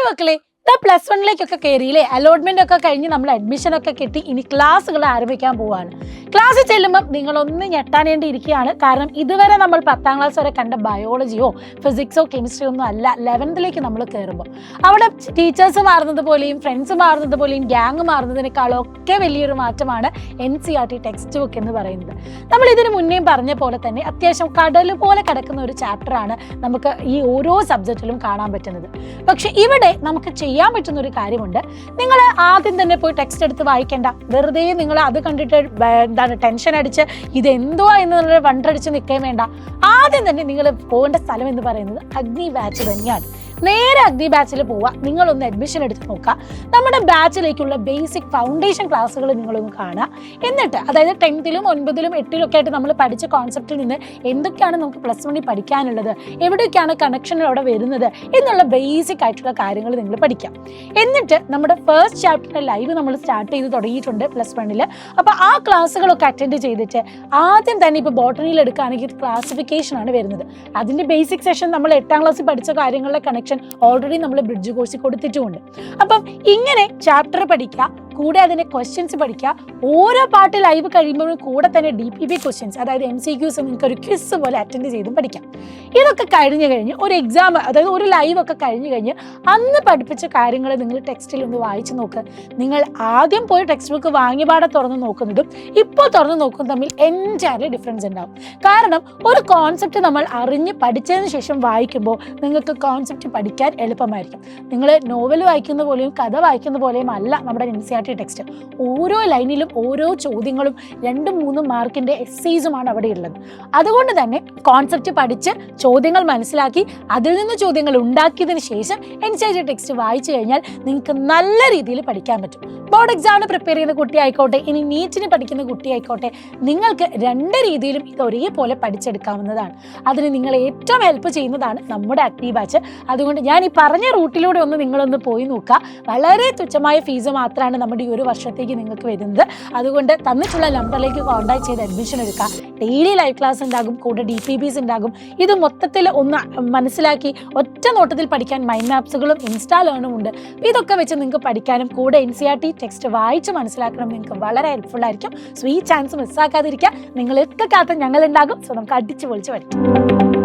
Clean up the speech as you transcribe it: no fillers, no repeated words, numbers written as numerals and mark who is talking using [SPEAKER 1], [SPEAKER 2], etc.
[SPEAKER 1] Hi മക്കളെ, plus വണ്ണിലേക്കൊക്കെ കയറിയില്ലേ? Allotment ഒക്കെ കഴിഞ്ഞ് നമ്മൾ അഡ്മിഷൻ ഒക്കെ കിട്ടി. ഇനി ക്ലാസ്സുകൾ ആരംഭിക്കാൻ പോവാണ്. ക്ലാസ്സിൽ ചെല്ലുമ്പോൾ നിങ്ങളൊന്ന് ഞെട്ടാനേണ്ടിയിരിക്കുകയാണ്. കാരണം ഇതുവരെ നമ്മൾ 10ാം ക്ലാസ് വരെ കണ്ട ബയോളജിയോ ഫിസിക്സോ കെമിസ്ട്രിയോ ഒന്നും അല്ല 11ലേക്ക് നമ്മൾ കയറുമ്പോൾ. അവിടെ ടീച്ചേഴ്സ് മാറുന്നത് പോലെയും ഫ്രണ്ട്സ് മാറുന്നത് പോലെയും ഗ്യാങ് മാറുന്നതിനേക്കാളും ഒക്കെ വലിയൊരു മാറ്റമാണ് NCERT ടെക്സ്റ്റ് ബുക്ക് എന്ന് പറയുന്നത്. നമ്മൾ ഇതിന് മുന്നേയും പറഞ്ഞ പോലെ തന്നെ അത്യാവശ്യം കടൽ പോലെ കിടക്കുന്ന ഒരു ചാപ്റ്ററാണ് നമുക്ക് ഈ ഓരോ സബ്ജക്റ്റിലും കാണാൻ പറ്റുന്നത്. പക്ഷെ ഇവിടെ നമുക്ക് ചെയ്യാൻ പറ്റുന്ന ഒരു കാര്യമുണ്ട്. നിങ്ങൾ ആദ്യം തന്നെ പോയി ടെക്സ്റ്റ് എടുത്ത് വായിക്കേണ്ട. വെറുതെ നിങ്ങൾ അത് കണ്ടിട്ട് ടെൻഷൻ അടിച്ച് ഇതെന്തോ എന്ന് വണ്ടടിച്ച് നിൽക്കുകയും വേണ്ട. ആദ്യം തന്നെ നിങ്ങൾ പോകേണ്ട സ്ഥലം എന്ന് പറയുന്നത് അഗ്നി ബാച്ച് തന്നെയാണ്. നേരെ അഗ്നി ബാച്ചിൽ പോവുക. നിങ്ങളൊന്ന് അഡ്മിഷൻ എടുത്ത് നോക്കുക. നമ്മുടെ ബാച്ചിലേക്കുള്ള ബേസിക് ഫൗണ്ടേഷൻ ക്ലാസ്സുകൾ നിങ്ങളൊന്ന് കാണുക. എന്നിട്ട് അതായത് 10th-ലും 9th-ലും 8th-ലും ഒക്കെ ആയിട്ട് നമ്മൾ പഠിച്ച കോൺസെപ്റ്റിൽ നിന്ന് എന്തൊക്കെയാണ് നമുക്ക് പ്ലസ് വണ്ണിൽ പഠിക്കാനുള്ളത്, എവിടെയൊക്കെയാണ് കണക്ഷൻ അവിടെ വരുന്നത് എന്നുള്ള ബേസിക് ആയിട്ടുള്ള കാര്യങ്ങൾ നിങ്ങൾ പഠിക്കാം. എന്നിട്ട് നമ്മുടെ ഫസ്റ്റ് ചാപ്റ്ററിൻ്റെ ലൈവ് നമ്മൾ സ്റ്റാർട്ട് ചെയ്ത് തുടങ്ങിയിട്ടുണ്ട് പ്ലസ് വണ്ണിൽ. അപ്പോൾ ആ ക്ലാസ്സുകളൊക്കെ അറ്റൻഡ് ചെയ്തിട്ട് ആദ്യം തന്നെ ഇപ്പോൾ ബോട്ടണിയിൽ എടുക്കുകയാണെങ്കിൽ ക്ലാസിഫിക്കേഷൻ ആണ് വരുന്നത്. അതിൻ്റെ ബേസിക് സെഷൻ നമ്മൾ 8ാം ക്ലാസ്സിൽ പഠിച്ച കാര്യങ്ങളുടെ കണക്ഷൻ ഓൾറെഡി നമ്മൾ ബ്രിഡ്ജ് കോഴ്സിൽ കൊടുത്തിട്ടുമുണ്ട്. അപ്പം ഇങ്ങനെ ചാപ്റ്റർ പഠിക്കുക, കൂടെ അതിൻ്റെ ക്വസ്റ്റ്യൻസ് പഠിക്കുക. ഓരോ പാർട്ട് ലൈവ് കഴിയുമ്പോഴും കൂടെ തന്നെ DPP ക്വസ്റ്റ്യൻസ്, അതായത് MCQs നിങ്ങൾക്ക് ഒരു ക്വിസ് പോലെ അറ്റൻഡ് ചെയ്തും പഠിക്കാം. ഇതൊക്കെ കഴിഞ്ഞ് ഒരു എക്സാം, അതായത് ഒരു ലൈവ് ഒക്കെ കഴിഞ്ഞ് അന്ന് പഠിപ്പിച്ച കാര്യങ്ങൾ നിങ്ങൾ ടെക്സ്റ്റിൽ ഒന്ന് വായിച്ച് നോക്ക്. നിങ്ങൾ ആദ്യം പോയി ടെക്സ്റ്റ് ബുക്ക് വാങ്ങിയപാടെ തുറന്ന് നോക്കുന്നതും ഇപ്പോൾ തുറന്ന് നോക്കുന്നതും തമ്മിൽ എൻറ്റയർലി ഡിഫറൻസ് ഉണ്ടാവും. കാരണം ഒരു കോൺസെപ്റ്റ് നമ്മൾ അറിഞ്ഞ് പഠിച്ചതിന് ശേഷം വായിക്കുമ്പോൾ നിങ്ങൾക്ക് കോൺസെപ്റ്റ് പഠിക്കാൻ എളുപ്പമായിരിക്കും. നിങ്ങൾ നോവൽ വായിക്കുന്ന പോലെയും കഥ വായിക്കുന്ന പോലെയും അല്ല നമ്മുടെ NCERT ടെക്സ്റ്റ്. ഓരോ ലൈനിലും ഓരോ ചോദ്യങ്ങളും 2-3 മാർക്കിൻ്റെ എസ്സേസുമാണ് അവിടെ ഉള്ളത്. അതുകൊണ്ട് തന്നെ കോൺസെപ്റ്റ് പഠിച്ച് ചോദ്യങ്ങൾ മനസ്സിലാക്കി അതിൽ നിന്ന് ചോദ്യങ്ങൾ ഉണ്ടാക്കിയതിന് ശേഷം NCERT ടെക്സ്റ്റ് വായിച്ചു കഴിഞ്ഞാൽ നിങ്ങൾക്ക് നല്ല രീതിയിൽ പഠിക്കാൻ പറ്റും. ബോർഡ് എക്സാമിന് പ്രിപ്പയർ ചെയ്യുന്ന കുട്ടിയായിക്കോട്ടെ, ഇനി നീറ്റിന് പഠിക്കുന്ന കുട്ടിയായിക്കോട്ടെ, നിങ്ങൾക്ക് 2 രീതിയിലും ഇത് ഒരേപോലെ പഠിച്ചെടുക്കാവുന്നതാണ്. അതിന് നിങ്ങളെ ഏറ്റവും ഹെൽപ്പ് ചെയ്യുന്നതാണ് നമ്മുടെ അഗ്നി ബാച്ച്. അതുകൊണ്ട് ഞാൻ ഈ പറഞ്ഞ റൂട്ടിലൂടെ നിങ്ങളൊന്ന് പോയി നോക്കുക. വളരെ തുച്ഛമായ ഫീസ് മാത്രമാണ് നമ്മുടെ ഈ ഒരു വർഷത്തേക്ക് നിങ്ങൾക്ക് വരുന്നത്. അതുകൊണ്ട് തന്നിട്ടുള്ള നമ്പറിലേക്ക് കോൺടാക്ട് ചെയ്ത് അഡ്മിഷൻ എടുക്കുക. ഡെയിലി ലൈവ് ക്ലാസ് ഉണ്ടാകും, കൂടെ DPPs ഉണ്ടാകും. ഇത് മൊത്തത്തിൽ ഒന്ന് മനസ്സിലാക്കി ഒറ്റ നോട്ടത്തിൽ പഠിക്കാൻ മൈൻഡ് മാപ്സുകളും ഇൻസ്റ്റാ ലേണും ഉണ്ട്. ഇതൊക്കെ വെച്ച് നിങ്ങൾക്ക് പഠിക്കാനും കൂടെ NCERT ടെക്സ്റ്റ് വായിച്ച് മനസ്സിലാക്കണം നിങ്ങൾക്ക് വളരെ ഹെൽപ്ഫുൾ ആയിരിക്കും. സോ ഈ ചാൻസ് മിസ്സാക്കാതിരിക്കുക. നിങ്ങളൊക്കെ കാത്ത് ഞങ്ങളുണ്ടാകും. സോ നമുക്ക് അടിച്ച് പൊളിച്ച് പഠിക്കാം.